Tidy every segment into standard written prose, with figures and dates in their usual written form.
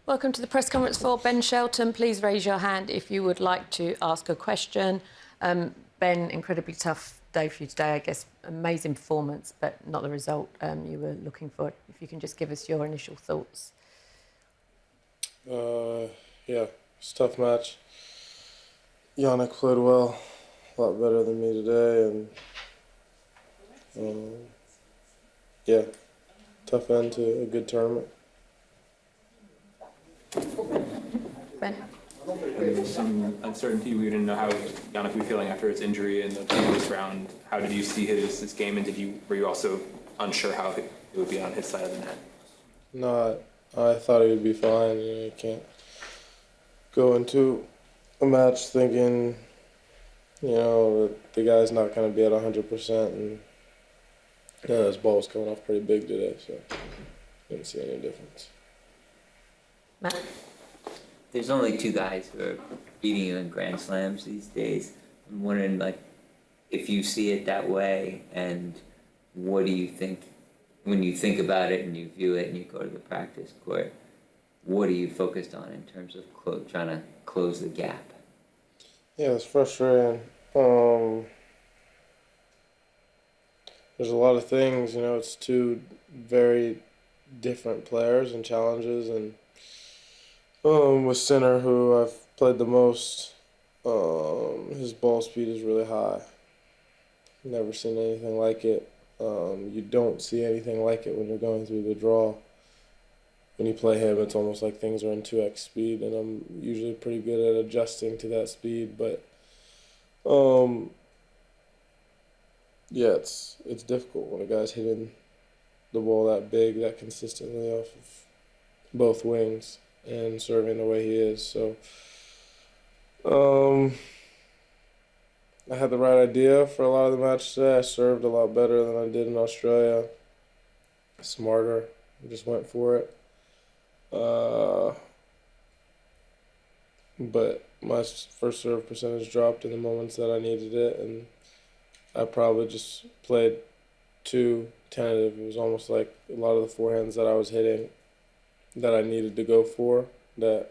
Welcome to the press conference for Ben Shelton. Please raise your hand if you would like to ask a question. Ben, incredibly tough day for you today. I guess amazing performance, but not the result you were looking for. If you can just give us your initial thoughts. Yeah, it's a tough match. Jannik played well, a lot better than me today, and yeah, tough end to a good tournament. Ben? There was some uncertainty. We didn't know how Jannik would be feeling after his injury in the previous round. How did you see his game, and were you also unsure how it would be on his side of the net? No, I thought he would be fine. You can't go into a match thinking, that the guy's not going to be at 100%, and his ball was coming off pretty big today, so didn't see any difference. Matt? There's only two guys who are beating you in Grand Slams these days. I'm wondering, if you see it that way, and what do you think, when you think about it and you view it and you go to the practice court, what are you focused on in terms of trying to close the gap? Yeah, it's frustrating. There's a lot of things, it's two very different players and challenges, and with Sinner, who I've played the most, his ball speed is really high. Never seen anything like it. You don't see anything like it when you're going through the draw. When you play him, it's almost like things are in 2x speed, and I'm usually pretty good at adjusting to that speed, but yeah, it's difficult when a guy's hitting the ball that big, that consistently off of both wings and serving the way he is. So I had the right idea for a lot of the match today. I served a lot better than I did in Australia. Smarter. I just went for it. But my first serve percentage dropped in the moments that I needed it, and I probably just played too tentative. It was almost like a lot of the forehands that I was hitting that I needed to go for, that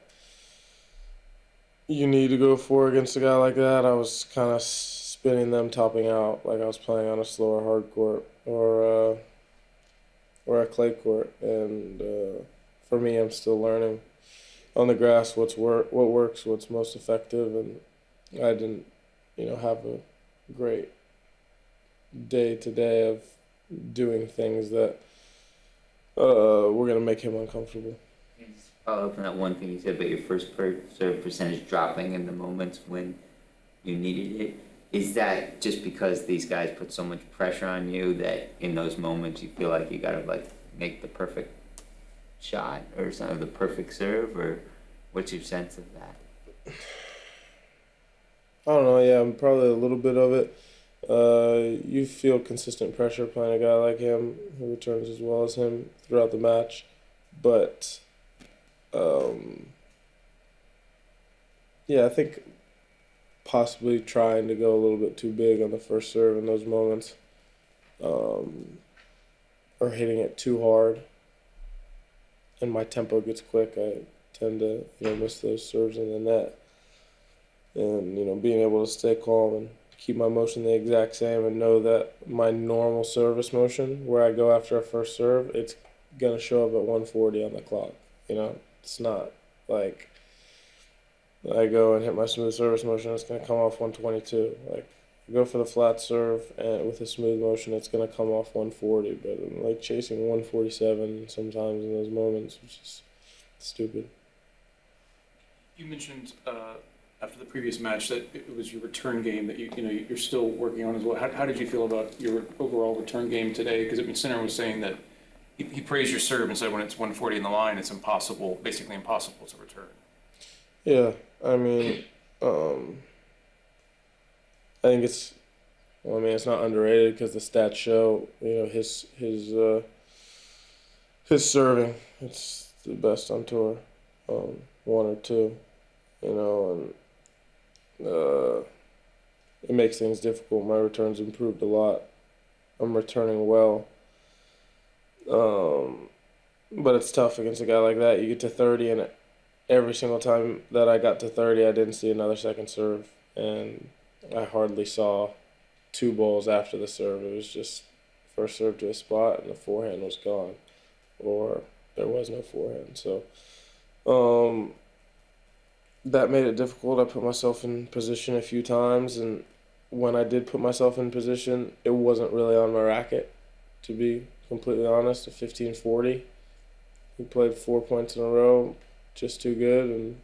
you need to go for against a guy like that. I was kind of spinning them, topping out, like I was playing on a slower hard court or a clay court. And for me, I'm still learning on the grass what works, what's most effective, and I didn't, have a great day today of doing things that were going to make him uncomfortable. Just follow up on that one thing you said about your first serve percentage dropping in the moments when you needed it. Is that just because these guys put so much pressure on you that in those moments you feel like you got to make the perfect shot or the perfect serve, or what's your sense of that? I don't know. Yeah, probably a little bit of it. You feel consistent pressure playing a guy like him who returns as well as him throughout the match, but yeah, I think possibly trying to go a little bit too big on the first serve in those moments, or hitting it too hard, and my tempo gets quick. I tend to miss those serves in the net, and being able to stay calm and keep my motion the exact same and know that my normal service motion, where I go after a first serve, it's going to show up at 140 on the clock. It's not like I go and hit my smooth service motion, it's going to come off 122. Like, go for the flat serve and with a smooth motion, it's going to come off 140. But I'm chasing 147 sometimes in those moments, which is stupid. You mentioned after the previous match that it was your return game that you're still working on as well. How did you feel about your overall return game today? Because Sinner was saying that he praised your serve and said when it's 140 in the line, it's basically impossible to return. Yeah, I think it's not underrated because the stats show his serving, it's the best on tour, one or two, and it makes things difficult. My returns improved a lot. I'm returning well. But it's tough against a guy like that. You get to 30 and every single time that I got to 30, I didn't see another second serve, and I hardly saw two balls after the serve. It was just first serve to a spot, and the forehand was gone, or there was no forehand. So that made it difficult. I put myself in position a few times, and when I did put myself in position, it wasn't really on my racket, to be completely honest. A 15-40. We played 4 points in a row, just too good, and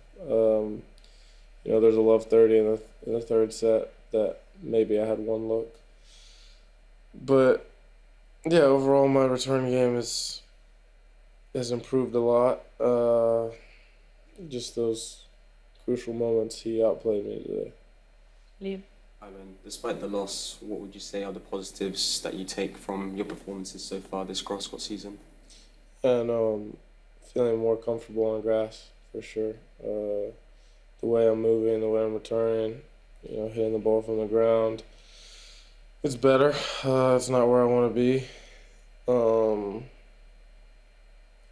there's a love 30 in the third set that maybe I had one look. But yeah, overall my return game has improved a lot. Just those crucial moments, he outplayed me today. Liam? I mean, despite the loss, what would you say are the positives that you take from your performances so far this cross-court season? And feeling more comfortable on grass for sure. The way I'm moving, the way I'm returning, hitting the ball from the ground, it's better. It's not where I want to be.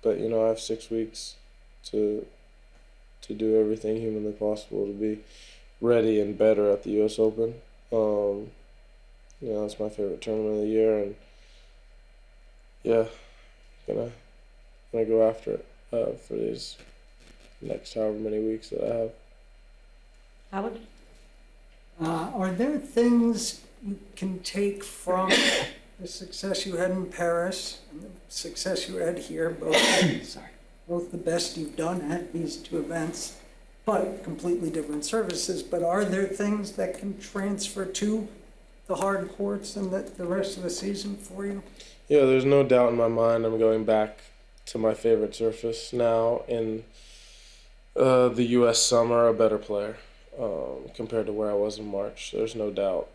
But I have 6 weeks to do everything humanly possible to be ready and better at the U.S. Open. It's my favorite tournament of the year, and yeah, gonna go after it for these next however many weeks that I have. Howard? Are there things you can take from the success you had in Paris and the success you had here, both the best you've done at these two events, but completely different services, but are there things that can transfer to the hard courts and the rest of the season for you? Yeah, there's no doubt in my mind I'm going back to my favorite surface now in the U.S. summer, a better player compared to where I was in March. There's no doubt.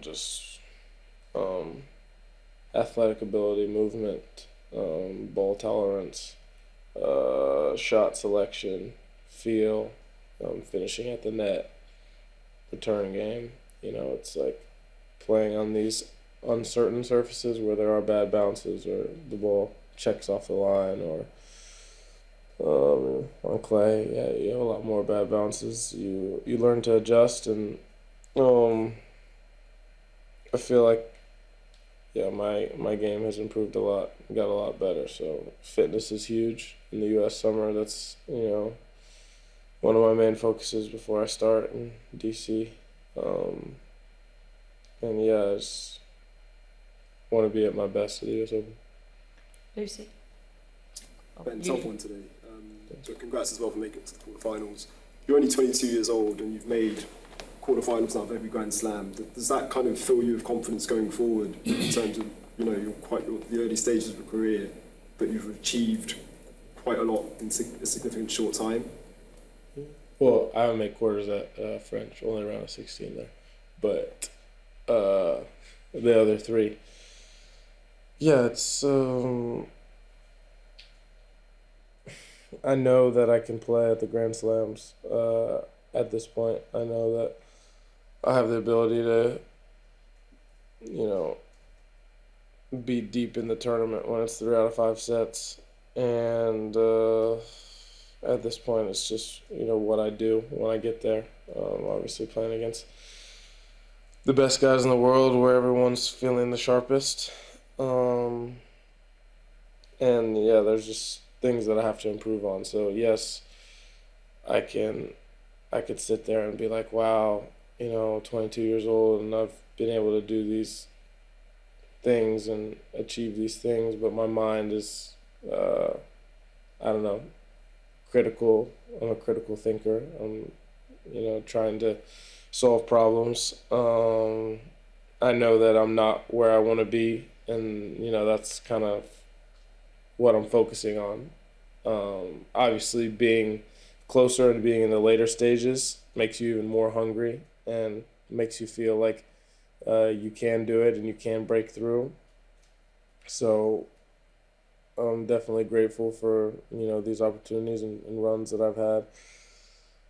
Just athletic ability, movement, ball tolerance, shot selection, feel, finishing at the net, return game. It's like playing on these uncertain surfaces where there are bad bounces or the ball checks off the line, or on clay, yeah, you have a lot more bad bounces. You learn to adjust, and I feel like my game has improved a lot, got a lot better. So fitness is huge in the U.S. summer. That's one of my main focuses before I start in DC. And yeah, I just want to be at my best at the U.S. Open. Lucy? Ben, tough one today. So congrats as well for making it to the quarterfinals. You're only 22 years old and you've made quarterfinals now of every Grand Slam. Does that kind of fill you with confidence going forward in terms of, you're quite the early stages of your career, but you've achieved quite a lot in a significant short time? Well, I haven't made quarters at French, only around a 16 there. But the other three, yeah, it's I know that I can play at the Grand Slams at this point. I know that I have the ability to, be deep in the tournament when it's 3 out of 5 sets. And at this point, it's just, what I do when I get there. Obviously playing against the best guys in the world where everyone's feeling the sharpest. And yeah, there's just things that I have to improve on. So yes, I could sit there and be like, wow, 22 years old and I've been able to do these things and achieve these things, but my mind is, I don't know, critical. I'm a critical thinker. I'm, trying to solve problems. I know that I'm not where I want to be, and that's kind of what I'm focusing on. Obviously, being closer and being in the later stages makes you even more hungry and makes you feel like you can do it and you can break through. So I'm definitely grateful for these opportunities and runs that I've had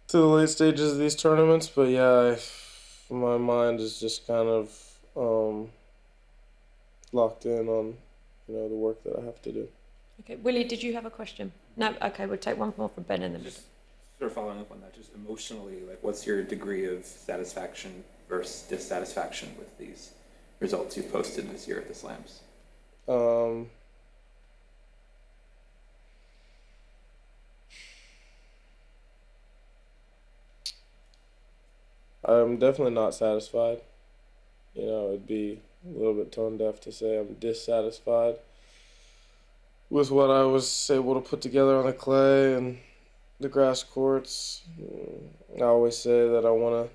to the late stages of these tournaments. But yeah, my mind is just kind of locked in on the work that I have to do. Okay, Willie, did you have a question? No? Okay, we'll take one more from Ben and then we'll... Sort of following up on that, just emotionally, like what's your degree of satisfaction versus dissatisfaction with these results you've posted this year at the slams? I'm definitely not satisfied. You know, it'd be a little bit tone deaf to say I'm dissatisfied with what I was able to put together on the clay and the grass courts. I always say that I want to,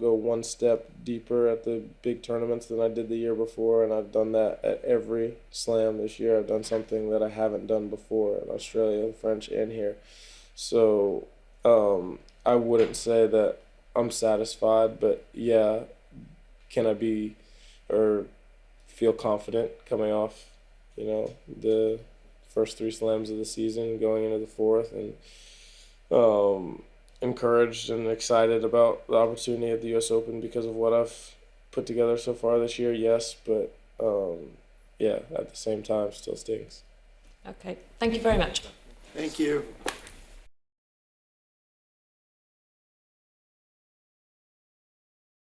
go one step deeper at the big tournaments than I did the year before, and I've done that at every slam this year. I've done something that I haven't done before in Australia, the French, and here. So I wouldn't say that I'm satisfied, but yeah, can I be or feel confident coming off, the first 3 slams of the season, going into the 4th, and encouraged and excited about the opportunity at the U.S. Open because of what I've put together so far this year, yes, but yeah, at the same time, still stings. Okay, thank you very much. Thank you.